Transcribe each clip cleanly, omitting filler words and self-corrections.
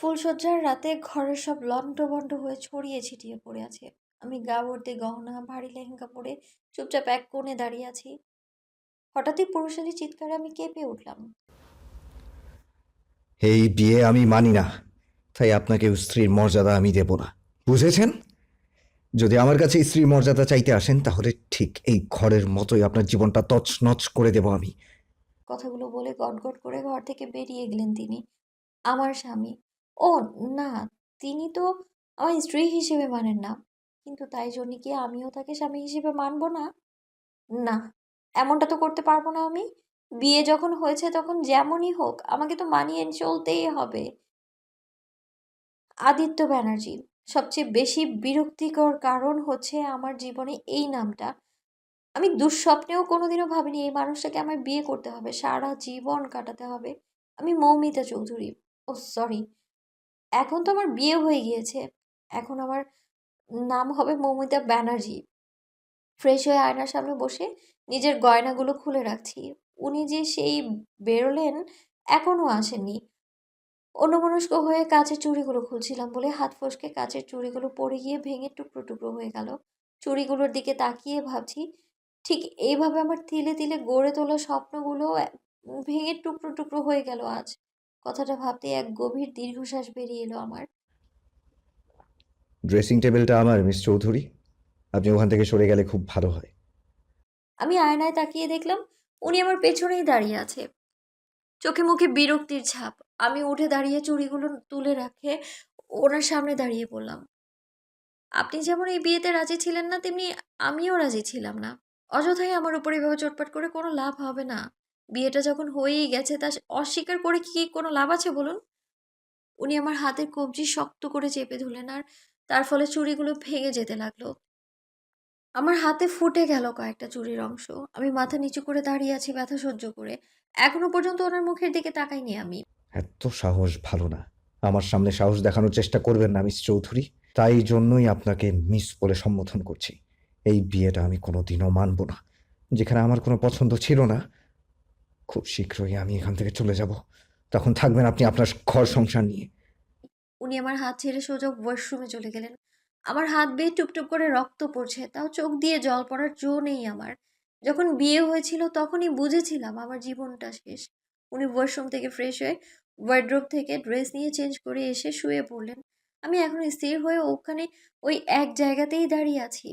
ফুলশয্যার রাতে ঘরের সব লন্ডভন্ড হয়ে ছড়িয়ে ছিটিয়ে পড়ে আছে। আমি গা ভর্তি গহনা, ভারী লেহেঙ্গা পরে চুপচাপ এক কোণে দাঁড়িয়ে আছি। হঠাৎই পুরুষালী চিৎকারে আমি কেঁপে উঠলাম। এই বিয়ে আমি মানি না, তাই আপনাকে স্ত্রীর মর্যাদা আমি দেব না, বুঝেছেন? যদি আমার কাছে স্ত্রীর মর্যাদা চাইতে আসেন তাহলে ঠিক এই ঘরের মতোই আপনার জীবনটা তছনছ করে দেব আমি। কথাগুলো বলে গটগট করে ঘর থেকে বেরিয়ে গেলেন তিনি, আমার স্বামী। ও না, তিনি তো আমার স্ত্রী হিসেবে মানেন না, কিন্তু তাই জন্য কি আমিও তাকে স্বামী হিসেবে মানবো না? না, এমনটা তো করতে পারবো না আমি। বিয়ে যখন হয়েছে তখন যেমনই হোক আমাকে তো মানিয়ে চলতেই হবে। আদিত্য ব্যানার্জি। সবচেয়ে বেশি বিরক্তিকর কারণ হচ্ছে আমার জীবনে এই নামটা। আমি দুঃস্বপ্নেও কোনোদিনও ভাবিনি এই মানুষটাকে আমার বিয়ে করতে হবে, সারা জীবন কাটাতে হবে। আমি মৌমিতা চৌধুরী। ও সরি, এখন তো আমার বিয়ে হয়ে গিয়েছে। এখন আমার নাম হবে মৌমিতা ব্যানার্জি। ফ্রেশ হয়ে আয়নার সামনে বসে নিজের গয়নাগুলো খুলে রাখছি। উনি যে সেই বেরোলেন, এখনো আসেননি। অন্যমনস্ক হয়ে কাচের চুড়িগুলো খুলছিলাম বলে হাত ফসকে কাচের চুড়িগুলো পড়ে গিয়ে ভেঙে টুকরো টুকরো হয়ে গেল। চুড়িগুলোর দিকে তাকিয়ে ভাবছি, ঠিক এইভাবে আমার তিলে তিলে গড়ে তোলা স্বপ্নগুলো ভেঙে টুকরো টুকরো হয়ে গেল আজ। কথাটা ভাবতে এক গভীর দীর্ঘশ্বাস বেরিয়ে এলো আমার। ড্রেসিং টেবিলটা আমার, মিস চৌধুরী। আপনি ওখান থেকে সরে গেলে খুব ভালো হয়। আমি আয়নায় তাকিয়ে দেখলাম উনি আমার পেছনেই দাঁড়িয়ে আছে, চোখে মুখে বিরক্তির ছাপ। আমি উঠে দাঁড়িয়ে চুড়িগুলো তুলে রাখে ওনার সামনে দাঁড়িয়ে পড়লাম। আপনি যেমন এই বিয়েতে রাজি ছিলেন না, তেমনি আমিও রাজি ছিলাম না। অযথাই আমার উপর এভাবে চটপট করে কোনো লাভ হবে না। বিয়েটা যখন হয়েই গেছে তা অস্বীকার করে কি কোনো লাভ আছে বলুন? উনি আমার হাতের কবজি শক্ত করে চেপে ধরলেন আর তার ফলে চুড়িগুলো ভেঙে যেতে লাগলো। আমার হাতে ফুটে গেল কয়েকটা চুড়ির অংশ। আমি মাথা নিচু করে দাঁড়িয়ে আছি ব্যথা সহ্য করে। এখনো পর্যন্ত ওনার মুখের দিকে তাকাইনি আমি। এত সাহস ভালো না। আমার সামনে সাহস দেখানোর চেষ্টা করবেন না, মিস চৌধুরী। তাই জন্যই আপনাকে মিস বলে সম্বোধন করছি। এই বিয়েটা আমি কোনোদিনও মানব না। যেখানে আমার কোনো পছন্দ ছিল না, খুব শীঘ্রই আমি এখান থেকে চলে যাব। তখন থাকবেন আপনি আপনার ঘর সংসার নিয়ে। উনি আমার হাত ছেড়ে সোজা ওয়াশরুমে চলে গেলেন। আমার হাত বেয়ে টুপটুপ করে রক্ত পড়ছে, তাও চোখ দিয়ে জল পড়ার জো নেই আমার। যখন বিয়ে হয়েছিল তখনই বুঝেছিলাম আমার জীবনটা শেষ। উনি ওয়াশরুম থেকে ফ্রেশ হয়ে ওয়ার্ড্রোব থেকে ড্রেস নিয়ে চেঞ্জ করে এসে শুয়ে পড়লেন। আমি এখন স্থির হয়ে ওখানে ওই এক জায়গাতেই দাঁড়িয়ে আছি।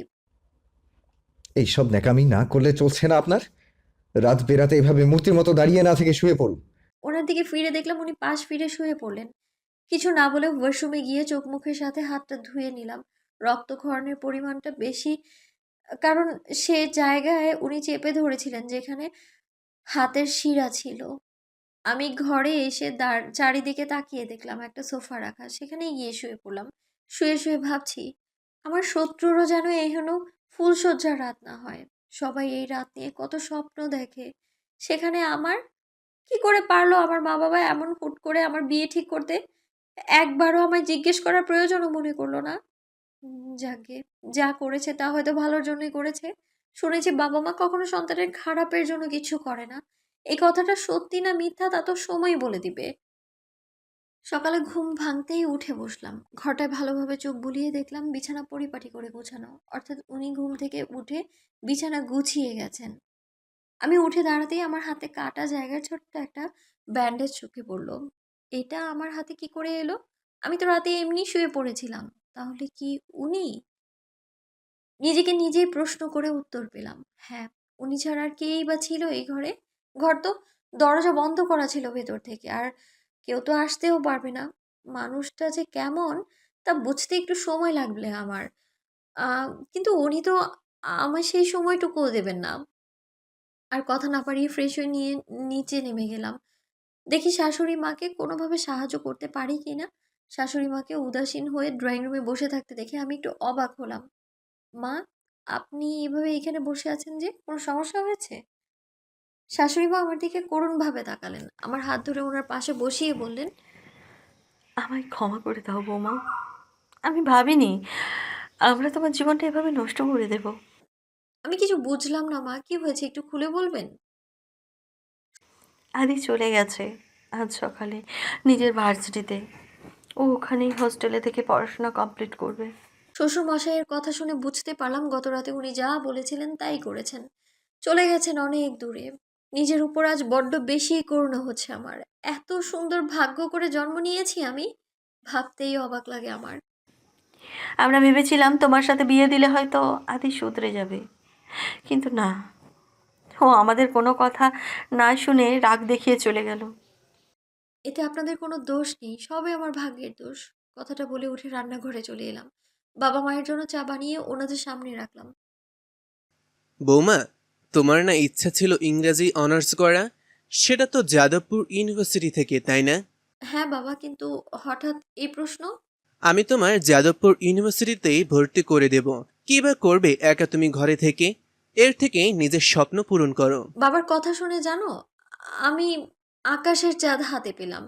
এইসব ন্যাকামি না করলে চলছে না আপনার। রাত বেরাতে এভাবে মূর্তির মতো দাঁড়িয়ে না থেকে শুয়ে পড়ুন। ওনার দিকে ফিরে দেখলাম উনি পাশ ফিরে শুয়ে পড়লেন। কিছু না বলে ওয়াশরুমে গিয়ে চোখ মুখের সাথে হাতটা ধুয়ে নিলাম। রক্তক্ষরণের পরিমাণটা বেশি, কারণ সে জায়গায় উনি চেপে ধরেছিলেন যেখানে হাতের শিরা ছিল। আমি ঘরে এসে চারিদিকে তাকিয়ে দেখলাম একটা সোফা রাখা, সেখানেই গিয়ে শুয়ে পড়লাম। শুয়ে শুয়ে ভাবছি আমার শত্রুরও যেন এহেন ফুলশয্যার রাত না হয়। সবাই এই রাত নিয়ে কত স্বপ্ন দেখে, সেখানে আমার কি করে পারলো আমার মা বাবা এমন হুট করে আমার বিয়ে ঠিক করতে? একবারও আমায় জিজ্ঞেস করার প্রয়োজনও মনে করলো না। যাকগে, যা করেছে তা হয়তো ভালোর জন্যই করেছে। শুনেছি বাবা-মা কখনো সন্তানের খারাপের জন্য কিছু করে না। এই কথাটা সত্যি না মিথ্যা তা তো সময়ই বলে দিবে। সকালে ঘুম ভাঙতেই উঠে বসলাম। ঘরটায় ভালোভাবে চোখ বুলিয়ে দেখলাম বিছানা পরিপাটি করে গোছানো। অর্থাৎ উনি ঘুম থেকে উঠে বিছানা গুছিয়ে গেছেন। আমি উঠে দাঁড়াতেই আমার হাতে কাটা জায়গায় ছোট্ট একটা ব্যান্ডেজ চোখে পড়ল। এটা আমার হাতে কি করে এলো? আমি তো রাতে এমনি শুয়ে পড়েছিলাম। তাহলে কি উনি? নিজেকে নিজেই প্রশ্ন করে উত্তর পেলাম। হ্যাঁ, উনি ছাড়া আর কেই বা ছিল এই ঘরে? ঘর তো দরজা বন্ধ করা ছিল ভেতর থেকে। আর কেউ তো আসতেও পারবে না। মানুষটা যে কেমন তা বুঝতে একটু সময় লাগবে আমার। আ কিন্তু উনি তো আমায় সেই সময়টুকুও দেবেন না। আর কথা না বাড়িয়ে ফ্রেশ হয়ে নিয়ে নিচে নেমে গেলাম। দেখি শাশুড়ি মাকে কোনোভাবে সাহায্য করতে পারি কিনা। শাশুড়ি মাকে উদাসীন হয়ে ড্রয়িং রুমে বসে থাকতে দেখে আমি একটু অবাক হলাম। মা, আপনি এভাবে এখানে বসে আছেন যে? কোনো সমস্যা হয়েছে? শাশুড়ি মা আমার দিকে করুণভাবে তাকালেন। আমার হাত ধরে ওনার পাশে বসিয়ে বললেন, আমায় ক্ষমা করে দাও বৌমা। আমি ভাবিনি আমরা তোমার জীবনটা এভাবে নষ্ট করে দেব। আমি কিছু বুঝলাম না মা, কি হয়েছে একটু খুলে বলবেন? আদি চলে গেছে আজ সকালে নিজের ভার্সিটিতে। ও ওখানেই হোস্টেলে থেকে পড়াশোনা কমপ্লিট করবে। শ্বশুরমশাইয়ের কথা শুনে বুঝতে পারলাম গত রাতে উনি যা বলেছিলেন তাই করেছেন। চলে গেছেন অনেক দূরে। নিজের উপর আজ বড্ড বেশি করুণা হচ্ছে আমার। এত সুন্দর ভাগ্য করে জন্ম নিয়েছি আমি, ভাবতেই অবাক লাগে আমার। আমরা ভেবেছিলাম তোমার সাথে বিয়ে দিলে হয়তো আদি শুধরে যাবে, কিন্তু না, ও আমাদের কোনো কথা না শুনে রাগ দেখিয়ে চলে গেল। এতে আপনাদের কোনো দোষ নেই, সবই আমার ভাগ্যের দোষ। কথাটা বলে উঠে রান্নাঘরে চলে এলাম। বাবা মায়ের জন্য চা বানিয়ে ওনাদের সামনে রাখলাম। বৌমা, তোমার না ইচ্ছা ছিল ইংরেজি অনার্স করা? সেটা তো যাদবপুর ইউনিভার্সিটি থেকে, তাই না? হ্যাঁ বাবা, কিন্তু হঠাৎ এই প্রশ্ন? আমি তোমার যাদবপুর ইউনিভার্সিটিতেই ভর্তি করে দেব। কি বা করবে একা তুমি ঘরে থেকে? এর থেকে নিজের স্বপ্ন পূরণ করো। বাবার কথা শুনে জানো, আমি আকাশের চাঁদ হাতে পেলাম।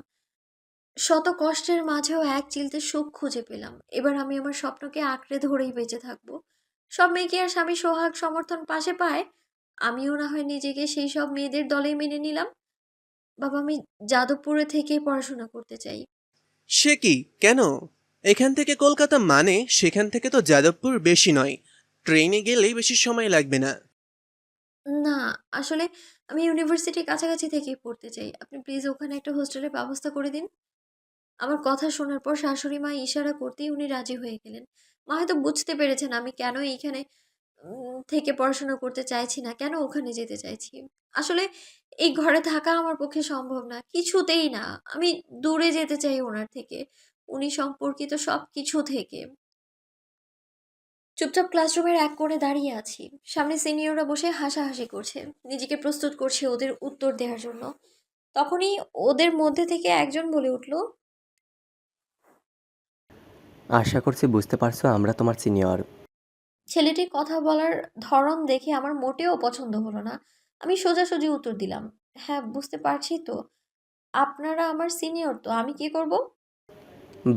শত কষ্টের মাঝেও এক চিলতে সুখ খুঁজে পেলাম। এবার আমি আমার স্বপ্নকে আঁকড়ে ধরেই বেঁচে থাকবো। সব মেয়েকে আর স্বামী সোহাগ সমর্থন পাশে পায়, আমিও না হয় নিজেকে সেই সব মেয়েদের দলেই মেনে নিলাম। বাবা, আমি যাদবপুরে থেকেই পড়াশোনা করতে চাই। সে কি, কেন? এখান থেকে কলকাতা মানে সেখান থেকে তো যাদবপুর বেশি নয়। ট্রেনে গেলেই বেশি সময় লাগবে না। না, আসলে আমি ইউনিভার্সিটির কাছাকাছি থেকেই পড়তে চাই। আপনি প্লিজ ওখানে একটা হোস্টেলের ব্যবস্থা করে দিন। আমার কথা শোনার পর শাশুড়ি মা ইশারা করতেই উনি রাজি হয়ে গেলেন। মা হয়তো বুঝতে পেরেছেন আমি কেন এইখানে থেকে পড়াশোনা করতে চাইছি না, কেন ওখানে যেতে চাইছি। আসলে এই ঘরে থাকা আমার পক্ষে সম্ভব না, কিছুতেই না। আমি দূরে যেতে চাই ওনার থেকে, উনি সম্পর্কিত সব কিছু থেকে। চুপচাপ ক্লাসরুমের এক কোণে দাঁড়িয়ে আছি। সামনে সিনিয়ররা বসে হাসাহাসি করছে। নিজেকে প্রস্তুত করছি ওদের উত্তর দেওয়ার জন্য। তখনই ওদের মধ্যে থেকে একজন বলে উঠল, আশা করছি বুঝতে পারছো আমরা তোমার সিনিয়র। ছেলেটির কথা বলার ধরন দেখে আমার মোটেও পছন্দ হলো না। আমি সোজাসুজি উত্তর দিলাম, হ্যাঁ বুঝতে পারছি তো। আপনারা আমার সিনিয়র, তো আমি কি করব?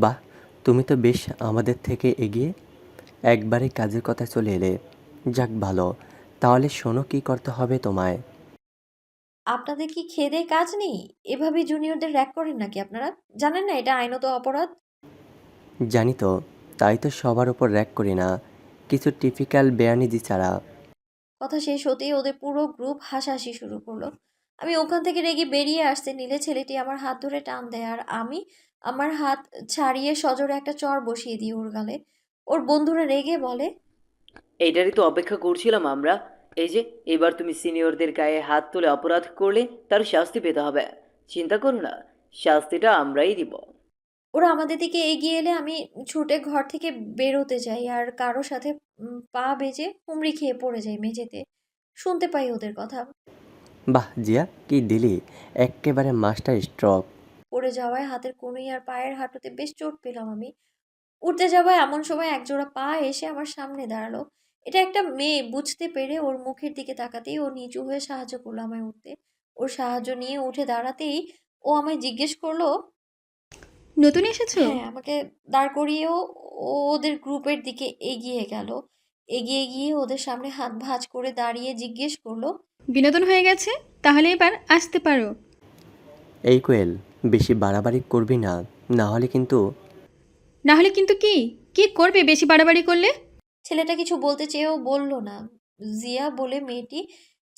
বাহ, তুমি তো বেশ আমাদের থেকে এগিয়ে একবারে কাজের কথা চলে এলে। যাক ভালো, তাহলে শোনো কি করতে হবে তোমায়। আপনাদের কি খেদে কাজ নেই? এভাবে জুনিয়রদের র্যাক করেন নাকি আপনারা? জানেন না এটা আইনত অপরাধ? জানি তো, তাই তো সবার ওপর র্যাক করি না, কিছু টিপিক্যাল বেয়ানিজি ছাড়া। কথা শেষ হতেই ওদের পুরো গ্রুপ হাসাহাসি শুরু করলো। আমি ওখান থেকে রেগে বেরিয়ে আসতে নিলে ছেলেটি আমার হাত ধরে টান দেয়, আর আমি আমার হাত ছাড়িয়ে সজোরে একটা চড় বসিয়ে দিই ওর গালে। ওর বন্ধুরা রেগে বলে, এইটারই তো অপেক্ষা করছিলাম আমরা। এই যে, এবার তুমি সিনিয়রদের গায়ে হাত তুলে অপরাধ করলে তার শাস্তি পেতে হবে। চিন্তা করো না, শাস্তিটা আমরাই দিব। ওরা আমাদের দিকে এগিয়ে এলে আমি ছুটে ঘর থেকে বেরোতে যাই, আর কারো সাথে পা বেজে হুমড়ি খেয়ে পড়ে যাই মেঝেতে। শুনতে পাই ওদের কথা। বাহ জিয়া, কি দিলি, এক্কেবারে মাস্টার স্ট্রোক। পড়ে যাওয়ায় হাতের কনুই আর পায়ের হাঁটুতে বেশ চোট পেলাম আমি। উঠতে যাওয়ায় এমন সময় একজোড়া পা এসে আমার সামনে দাঁড়ালো। এটা একটা মেয়ে বুঝতে পেরে ওর মুখের দিকে তাকাতেই ও নিচু হয়ে সাহায্য করলো আমায় উঠতে। ওর সাহায্য নিয়ে উঠে দাঁড়াতেই ও আমায় জিজ্ঞেস করলো, নতুন এসেছো? হ্যাঁ, আমাকে দাঁড় করিয়েও ও ওদের গ্রুপের দিকে এগিয়ে গেল। এগিয়ে গিয়ে ওদের সামনে হাত ভাঁজ করে দাঁড়িয়ে জিজ্ঞেস করলো, বিনোদন হয়ে গেছে, তাহলে এবার আসতে পারো। এই কোয়েল, বেশি বাড়াবাড়ি করবি না, না হলে কিন্তু। না হলে কিন্তু কি? কি করবে বেশি বাড়াবাড়ি করলে? ছেলেটা কিছু বলতে চেয়েও বলল না। জিয়া বলে মেয়েটি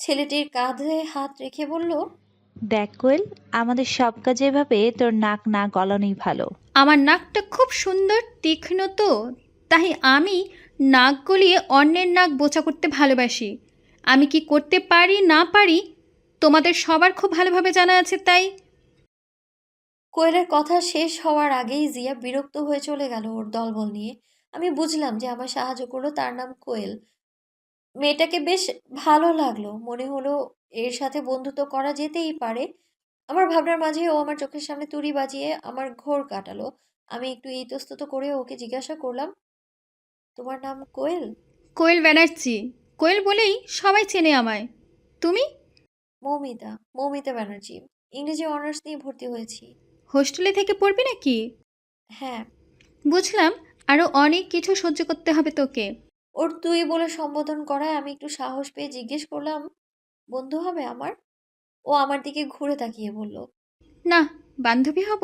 ছেলেটির কাঁধে হাত রেখে বলল, দেখ কোয়েল, আমাদের সব কাজে এভাবে তোর নাক না গলানোই ভালো। আমার নাকটা খুব সুন্দর তীক্ষ্ণ তো, তাই আমি নাক গলিয়ে অন্যের নাক বোঁচা করতে ভালোবাসি। আমি কি করতে পারি না পারি তোমাদের সবার খুব ভালোভাবে জানা আছে, তাই। কোয়েলের কথা শেষ হওয়ার আগেই জিয়া বিরক্ত হয়ে চলে গেল ওর দলবল নিয়ে। আমি বুঝলাম যে আমার সাহায্য করলো তার নাম কোয়েল। মেয়েটাকে বেশ ভালো লাগলো, মনে হলো এর সাথে বন্ধুত্ব করা যেতেই পারে। আমার ভাবনার মাঝে ও আমার চোখের সামনে তুড়ি বাজিয়ে আমার ঘোর কাটালো। আমি একটু ইতস্তত করে ওকে জিজ্ঞাসা করলাম, তোমার নাম কোয়েল? কোয়েল ব্যানার্জি। কোয়েল বলেই সবাই চেনে আমায়। তুমি? মৌমিতা, মৌমিতা ব্যানার্জি। ইংরেজি অনার্স নিয়ে ভর্তি হয়েছি। হোস্টেলে থেকে পড়বি নাকি? হ্যাঁ। বুঝলাম, আরও অনেক কিছু সহ্য করতে হবে তোকে। ওর তুই বলে সম্বোধন করায় আমি একটু সাহস পেয়ে জিজ্ঞেস করলাম, বন্ধু হবে আমার? ও আমার দিকে ঘুরে তাকিয়ে বলল, না, বান্ধবী হব।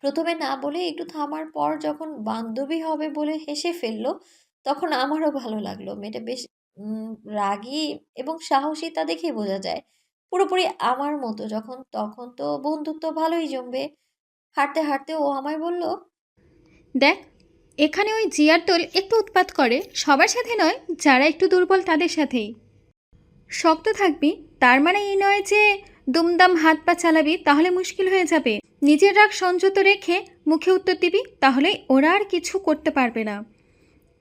প্রথমে না বলে একটু থামার পর যখন বান্ধবী হবে বলে হেসে ফেললো, তখন আমারও ভালো লাগলো। মেয়েটা বেশ উম রাগী এবং সাহসী, তা দেখেই বোঝা যায়। পুরোপুরি আমার মতো, যখন তখন তো বন্ধুত্ব ভালোই জমবে। হাঁটতে, হাঁটতে ও আমায় বলল, দেখ, এখানে ওই জিয়ার দল একটু উৎপাত করে, সবার সাথে নয়, যারা একটু দুর্বল তাদের সাথেই। শক্ত থাকবি, তার মানে এই নয় যে দুমদাম হাত পা চালাবি, তাহলে মুশকিল হয়ে যাবে। নিজের রাগ সংযত রেখে মুখে উত্তর দিবি, তাহলে ওরা আর কিছু করতে পারবে না।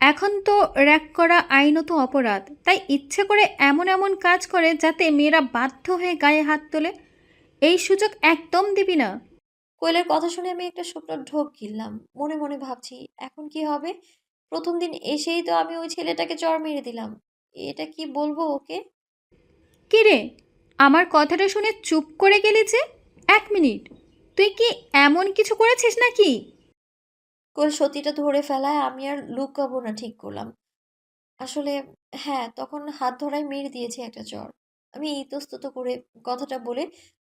এখন তো র্যাগ করা আইনত অপরাধ, তাই ইচ্ছে করে এমন এমন কাজ করে যাতে মেয়েরা বাধ্য হয়ে গায়ে হাত তোলে। এই সুযোগ একদম দিবি না। কোয়েলের কথা শুনে আমি একটা শুকনো ঢোক গিললাম। মনে মনে ভাবছি, এখন কি হবে? প্রথম দিন এসেই তো আমি ওই ছেলেটাকে চড় মেরে দিলাম। এটা কি বলবো ওকে? কি রে, আমার কথাটা শুনে চুপ করে গেলি যে? 1 মিনিট, তুই কি এমন কিছু করেছিস নাকি? কোয়েল সত্যিটা ধরে ফেলায় আমি আর লুকাবো না ঠিক করলাম। আসলে হ্যাঁ, তখন হাত ধরায় মেরে দিয়েছি একটা চড়। আমি ইতস্তত করে কথাটা বলে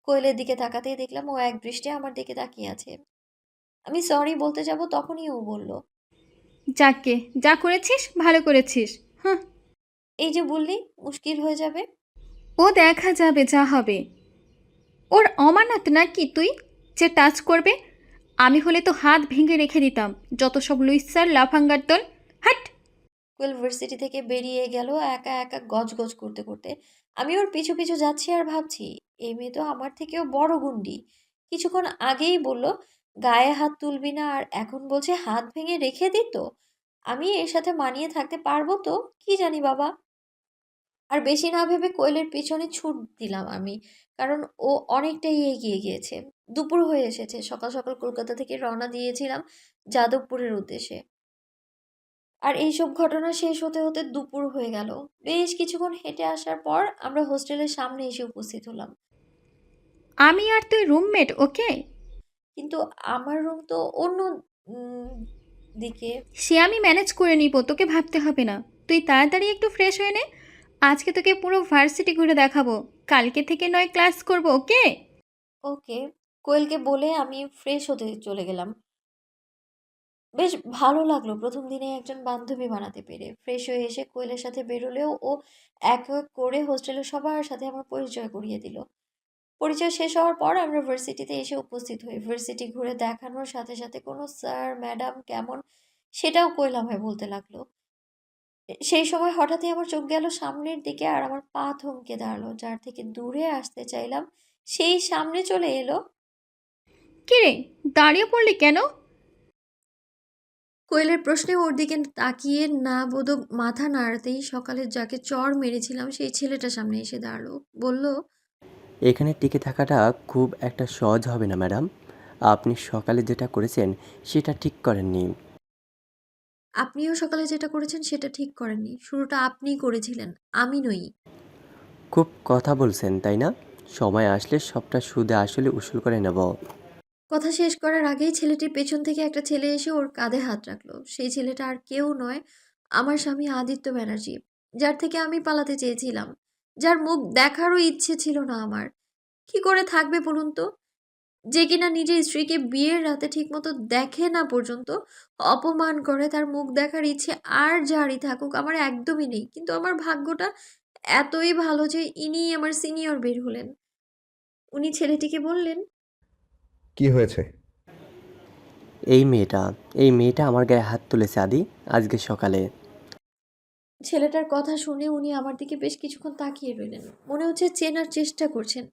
কোয়েলের দিকে তাকাতেই দেখলাম ও একদৃষ্টে আমার দিকে তাকিয়ে আছে। আমি সরি বলতে যাব, তখনই ও বলল, যাকে যা করেছিস ভালো করেছিস। হুঁ, এই যে বললি মুশকিল হয়ে যাবে। ও দেখা যাবে যা হবে। ওর অমানত নাকি তুই, যে টাচ করবে? আমি হলে তো হাত ভেঙে রেখে দিতাম। যত সব লুইসার লাফাঙ্গার দল, হাট! কোয়েল ভার্সিটি থেকে বেরিয়ে গেল একা একা গজগজ করতে করতে। আমি ওর পিছু পিছু যাচ্ছি আর ভাবছি, এই মেয়ে তো আমার থেকেও বড় গুন্ডি। কিছুক্ষণ আগেই বলল গায়ে হাত তুলবি না, আর এখন বলছে হাত ভেঙে রেখে দিত। আমি এর সাথে মানিয়ে থাকতে পারবো তো? কি জানি বাবা। আর বেশি না ভেবে কোয়েলের পিছনে ছুট দিলাম আমি, কারণ ও অনেকটাই এগিয়ে গিয়েছে। দুপুর হয়ে এসেছে। সকাল সকাল কলকাতা থেকে রওনা দিয়েছিলাম যাদবপুরের উদ্দেশ্যে। আর এইসব ঘটনা শেষ হতে হতে দুপুর হয়ে গেল। বেশ কিছুক্ষণ হেঁটে আসার পর আমরা হোস্টেলের সামনে এসে উপস্থিত হলাম। আমি আর তুই রুমমেট, ওকে? কিন্তু আমার রুম তো অন্য উম, দিকে। সে আমি ম্যানেজ করে নিব, তোকে ভাবতে হবে না। তুই তাড়াতাড়ি একটু ফ্রেশ হয়ে নে, আজকে তোকে পুরো ভার্সিটি ঘুরে দেখাবো। কালকে থেকে নয় ক্লাস করব, ওকে? ওকে। কোয়েলকে বলে আমি ফ্রেশ হতে চলে গেলাম। বেশ ভালো লাগলো প্রথম দিনে একজন বান্ধবী বানাতে পেরে। ফ্রেশ হয়ে এসে কোয়েলের সাথে বেরোলেও ও এক এক করে হোস্টেলের সবার সাথে আমার পরিচয় করিয়ে দিল। পরিচয় শেষ হওয়ার পর আমরা ভার্সিটিতে এসে উপস্থিত হই। ভার্সিটি ঘুরে দেখানোর সাথে সাথে কোনো স্যার ম্যাডাম কেমন সেটাও কোয়েল আমায় বলতে লাগলো। সেই সময় হঠাৎই আমার চোখ গেল সামনের দিকে, আর আমার পা থমকে দাঁড়ালো। যার থেকে দূরে আসতে চাইলাম সেই সামনে চলে এলো। কি রে, দাঁড়িয়ে পড়লি কেন? কোয়েলের প্রশ্নে ওর দিকে তাকিয়ে না বোধক মাথা নাড়াতেই সকালে যাকে চড় মেরেছিলাম সেই ছেলেটা সামনে এসে দাঁড়ালো। বলল, এখানে টিকে থাকাটা খুব একটা সহজ হবে না ম্যাডাম। আপনি সকালে যেটা করেছেন সেটা ঠিক করেননি। আপনিও সকালে যেটা করেছেন সেটা ঠিক করেননি। শুরুটা আপনিই করেছিলেন, আমি নই। খুব কথা বলছেন তাই না? সময় আসলে সবটা সুদে আসলে উসুল করে নেব। কথা শেষ করার আগেই ছেলেটির পেছন থেকে একটা ছেলে এসে ওর কাঁধে হাত রাখলো। সেই ছেলেটা আর কেউ নয়, আমার স্বামী আদিত্য ব্যানার্জি, যার থেকে আমি পালাতে চেয়েছিলাম, যার মুখ দেখারও ইচ্ছে ছিল না আমার। কি করে থাকবে বলুন তো? যে কিনা নিজের স্ত্রীকে বিয়ের রাতে ঠিকমতো দেখে না পর্যন্ত অপমান করে, তার মুখ দেখার ইচ্ছে আর যারই থাকুক আমার একদমই নেই। কিন্তু আমার ভাগ্যটা এতই ভালো যে ইনিই আমার সিনিয়র বের হলেন। উনি ছেলেটিকে বললেন, কি হয়েছে? এই মেয়েটা আমার গায়ে হাত তুলেছে আদি, আজকে সকালে। ছেলেটার কথা শুনে উনি আমার দিকে বেশ কিছুক্ষণ তাকিয়ে রইলেন। মনে হচ্ছে চেনার চেষ্টা করছেন।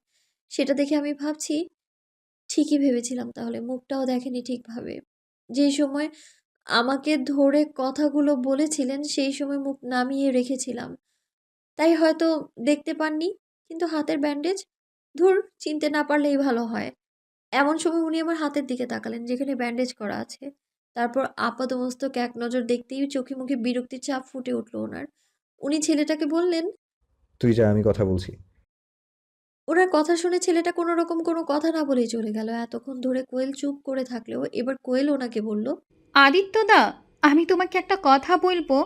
সেটা দেখে আমি ভাবছি, ঠিকই ভেবেছিলাম তাহলে। মুখটাও দেখেনি ঠিকভাবে। যেই সময় আমাকে ধরে কথাগুলো বলেছিলেন সেই সময় মুখ নামিয়ে রেখেছিলাম, তাই হয়তো দেখতে পাননি। কিন্তু হাতের ব্যান্ডেজ, ধুর, চিনতে না পারলেই ভালো হয়। এমন সময় উনি আমার হাতের দিকে তাকালেন যেখানে ব্যান্ডেজ করা আছে। তারপর আপাদমস্তক এক নজর দেখতেই চোখে মুখে বিরক্তির ছাপ ফুটে উঠল ওনার। উনি ছেলেটাকে বললেন, তুই যা, আমি কথা বলছি। ওনার কথা শুনে ছেলেটা কোনো রকম কোনো কথা না বলেই চলে গেল। এতক্ষণ ধরে কোয়েল চুপ করে থাকলেও এবার কোয়েল ওনাকে বলল, আদিত্যদা, আমি তোমাকে একটা কথা বলবো,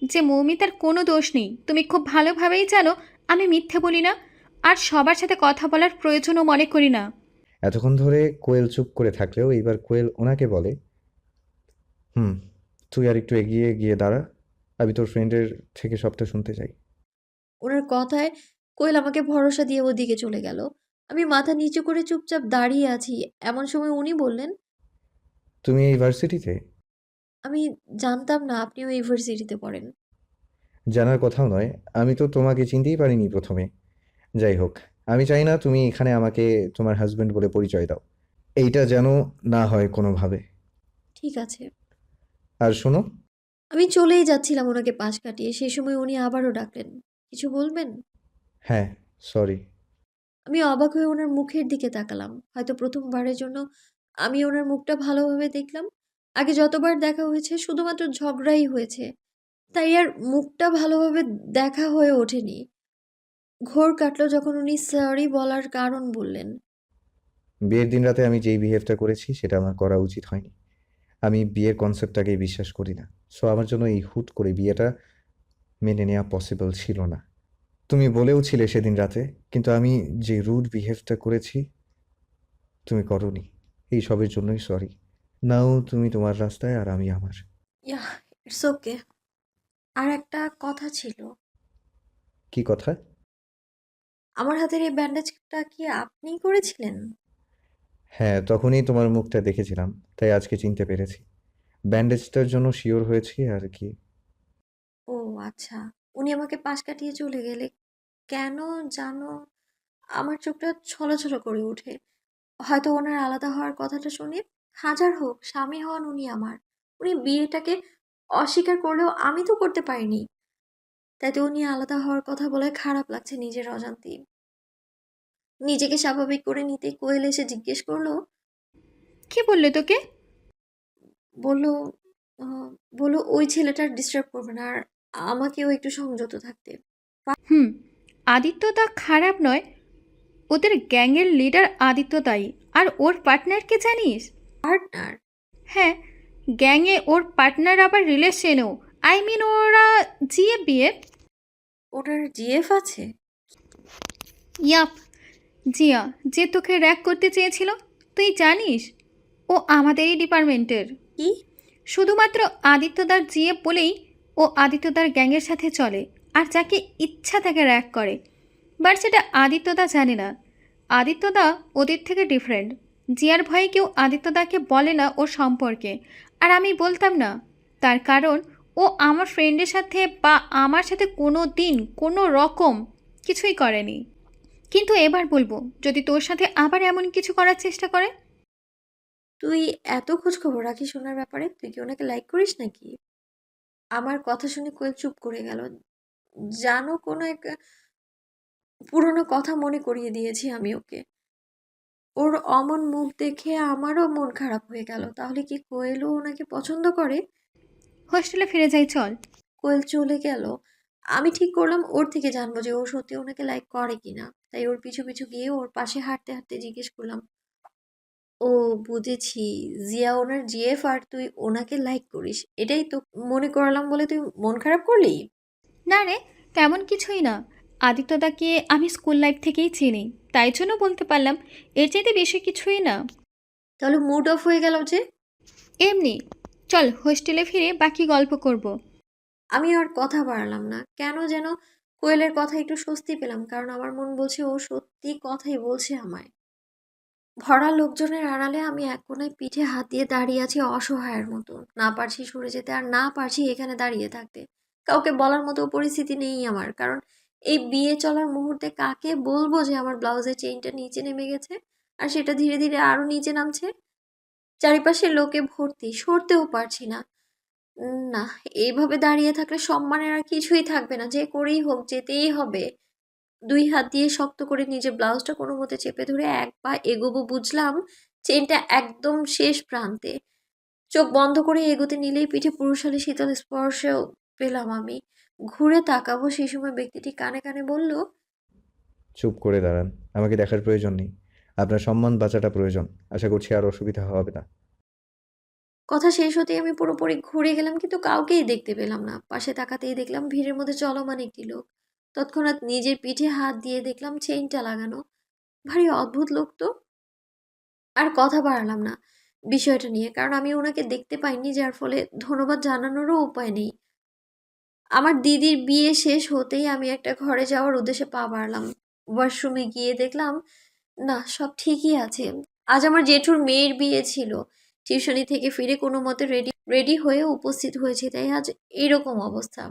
যে মৌমিতার কোনো দোষ নেই। তুমি খুব ভালোভাবেই জানো আমি মিথ্যে বলি না, আর সবার সাথে কথা বলার প্রয়োজনও মনে করি না। এতক্ষণ ধরে কোয়েল চুপ করে থাকলেও এইবার কোয়েল ওনাকে বলে, হুম, তুই আর একটু এগিয়ে গিয়ে দাঁড়া, আমি তোর ফ্রেন্ডের থেকে সবটা শুনতে চাই। ওনার কথায় কোয়েল আমাকে ভরসা দিয়ে ওদিকে চলে গেল। আমি মাথা নিচু করে চুপচাপ দাঁড়িয়ে আছি। এমন সময় উনি বললেন, তুমি এই ভার্সিটিতে? আমি জানতাম না আপনিও ইউনিভার্সিটিতে পড়েন। জানার কথাও নয়, আমি তো তোমাকে চিনতেই পারিনি প্রথমে। যাই হোক, আমি চাই না তুমি এখানে আমাকে তোমার হাজবেন্ড বলে পরিচয় দাও, এইটা যেন না হয় কোনোভাবে। ঠিক আছে। আর শোনো, আমি চলেই যাচ্ছিলাম ওনাকে পাশ কাটিয়ে, সেই সময় উনি আবারও ডাকলেন, কিছু বলবেন? হ্যাঁ, সরি। আমি অবাক হয়ে ওনার মুখের দিকে তাকালাম। হয়তো প্রথমবারের জন্য আমি ওনার মুখটা ভালোভাবে দেখলাম। আগে যতবার দেখা হয়েছে শুধুমাত্র ঝগড়াই হয়েছে, তাই আর মুখটা ভালোভাবে দেখা হয়ে ওঠেনি। ঘোর কাটলো যখন উনি সরি বলার কারণ বললেন। বিয়ের দিন রাতে আমি যেই বিহেভটা করেছি সেটা আমার করা উচিত হয়নি। আমি বিয়ের কনসেপ্টটাকেই বিশ্বাস করি না। সো আমার জন্য এই হুট করে বিয়েটা মেনে নেওয়া পসিবল ছিল না। তুমি বলেও ছিলে সেদিন রাতে, কিন্তু আমি যে রুড বিহেভটা করেছি তুমি করোনি। এই সবের জন্যই সরি। নাও তুমি তোমার রাস্তায় আর আমি আমার। Yeah, it's okay. আর একটা কথা ছিল, কি কথা? আমার হাতের এই ব্যান্ডেজটা কি আপনিই করেছিলেন? হ্যাঁ, তখনই তোমার মুখটা দেখেছিলাম, তাই আজকে চিনতে পেরেছি। ব্যান্ডেজটার জন্য শিওর হয়েছি আর কি। ও আচ্ছা। উনি আমাকে পাশ কাটিয়ে চলে গেলে কেন জানো আমার চোখটা ছলছল করে ওঠে। হয়তো ওনার আলাদা হওয়ার কথাটা শুনে, হাজার হোক স্বামী হন উনি আমার, উনি বিয়েটাকে অস্বীকার করলেও আমি তো করতে পারিনি। তাই তো উনি আলাদা হওয়ার কথা বলে খারাপ লাগছে নিজের অজান্তেই। নিজেকে স্বাভাবিক করে নিতে কোয়েল এসে জিজ্ঞেস করলো, কি বললে তোকে? বললো আহ, বললো ওই ছেলেটার ডিস্টার্ব করবে না আর আমাকেও একটু সংযত থাকতে। হুম, আদিত্যদা খারাপ নয়, ওদের গ্যাংয়ের লিডার আদিত্যদাই। আর ওর পার্টনারকে জানিস? পার্টনার? হ্যাঁ, গ্যাংয়ে ওর পার্টনার আবার রিলেশনেও। আই মিন ওরা জিএ বিয়ে। ওটার জিএফ আছে? ইয়াপ, জিয়া যে তোকে র্যাক করতে চেয়েছিল, তুই জানিস ও আমাদেরই ডিপার্টমেন্টের। কি? শুধুমাত্র আদিত্যদার জিএ বলেই ও আদিত্যদার গ্যাংয়ের সাথে চলে আর যাকে ইচ্ছা তাকে র্যাক করে। বাট সেটা আদিত্যদা জানে না। আদিত্যদা ওদের থেকে ডিফারেন্ট। জিয়ার ভয়ে কেউ আদিত্যদাকে বলে না ওর সম্পর্কে। আর আমি বলতাম না, তার কারণ ও আমার ফ্রেন্ডের সাথে বা আমার সাথে কোনো দিন কোনো রকম কিছুই করেনি। কিন্তু এবার বলবো, যদি তোর সাথে আবার এমন কিছু করার চেষ্টা করে। তুই এত খোঁজ খবর রাখিস ওনার ব্যাপারে? তুই কি ওনাকে লাইক করিস নাকি? আমার কথা শুনে কোয়েল চুপ করে গেল। জানো কোনো এক পুরনো কথা মনে করিয়ে দিয়েছি আমি ওকে। ওর অমন মুখ দেখে আমারও মন খারাপ হয়ে গেল। তাহলে কি কোয়েলও ওনাকে পছন্দ করে? হোস্টেলে ফিরে যাই চল। কোয়েল চলে গেল। আমি ঠিক করলাম ওর থেকে জানবো যে ও সত্যি ওনাকে লাইক করে কিনা। তাই ওর পিছু পিছু গিয়ে ওর পাশে হাঁটতে হাঁটতে জিজ্ঞেস করলাম, ও বুঝেছি, জিয়া ওনার জিএফ আর তুই ওনাকে লাইক করিস, এটাই তো মনে করালাম বলে তুই মন খারাপ করলি? না রে, তেমন কিছুই না। আদিত্যদাকে আমি স্কুল লাইফ থেকেই চিনি, তাই জন্য বলতে পারলাম। এর চাইতে বেশি কিছুই না। তাহলে মুড অফ হয়ে গেল যে? এমনি। চল হোস্টেলে ফিরে বাকি গল্প করব। আমি আর কথা বাড়ালাম না। কেন যেন কোয়েলের কথা একটু স্বস্তি পেলাম, কারণ আমার মন বলছে ও সত্যি কথাই বলছে আমায়। ভরা লোকজনের আড়ালে আমি এক কোণায় পিঠে হাত দিয়ে দাঁড়িয়ে আছি অসহায়ের মতো। না পারছি সরে যেতে আর না পারছি এখানে দাঁড়িয়ে থাকতে। কাউকে বলার মতো পরিস্থিতি নেই আমার, কারণ এই বিয়ে চলার মুহূর্তে কাকে বলবো যে আমার ব্লাউজের চেইনটা নিচে নেমে গেছে আর সেটা ধীরে ধীরে আরো নিচে নামছে। চারিপাশে লোকে ভর্তি, সরতেও পারছি না। না, এইভাবে দাঁড়িয়ে থাকলে সম্মানের আর কিছুই থাকবে না। যে করেই হোক যেতেই হবে। দুই হাত দিয়ে শক্ত করে নিজের ব্লাউজটা কোনো মতে চেপে ধরে এক পা এগোবো বুঝলাম চেনটা একদম শেষ প্রান্তে। চোখ বন্ধ করে এগোতে নিলেই পিঠে পুরুষালী শীতল স্পর্শও পেলাম আমি। ঘুরে তাকাবো সেই সময় ব্যক্তিটি কানে কানে বলল, চুপ করে দাঁড়ান, আমাকে দেখার প্রয়োজন নেই। আপনার সম্মান বাঁচাটা প্রয়োজন। আশা করছি আর অসুবিধা হবে না। কথা শেষ হতেই আমি পুরোপুরি ঘুরে গেলাম কিন্তু কাউকেই দেখতে পেলাম না। পাশে তাকাতেই দেখলাম ভিড়ের মধ্যে চলমান একটি লোক। তৎক্ষণাৎ নিজের পিঠে হাত দিয়ে দেখলাম চেইনটা লাগানো। ভারী অদ্ভুত লোক তো। আর কথা বাড়ালাম না বিষয়টা নিয়ে, কারণ আমি ওনাকে দেখতে পাইনি, যার ফলে ধন্যবাদ জানানোরও উপায় নেই। আমার দিদির বিয়ে শেষ হতেই আমি একটা ঘরে যাওয়ার উদ্দেশ্যে পা বাড়ালাম। ওয়াশরুমে গিয়ে দেখলাম না, সব ঠিকই আছে। আজ আমার জেঠুর মেয়ের বিয়ে ছিল। টিউশনি থেকে ফিরে কোনো মতে রেডি রেডি হয়ে উপস্থিত হয়েছি, তাই আজ এইরকম অবস্থা।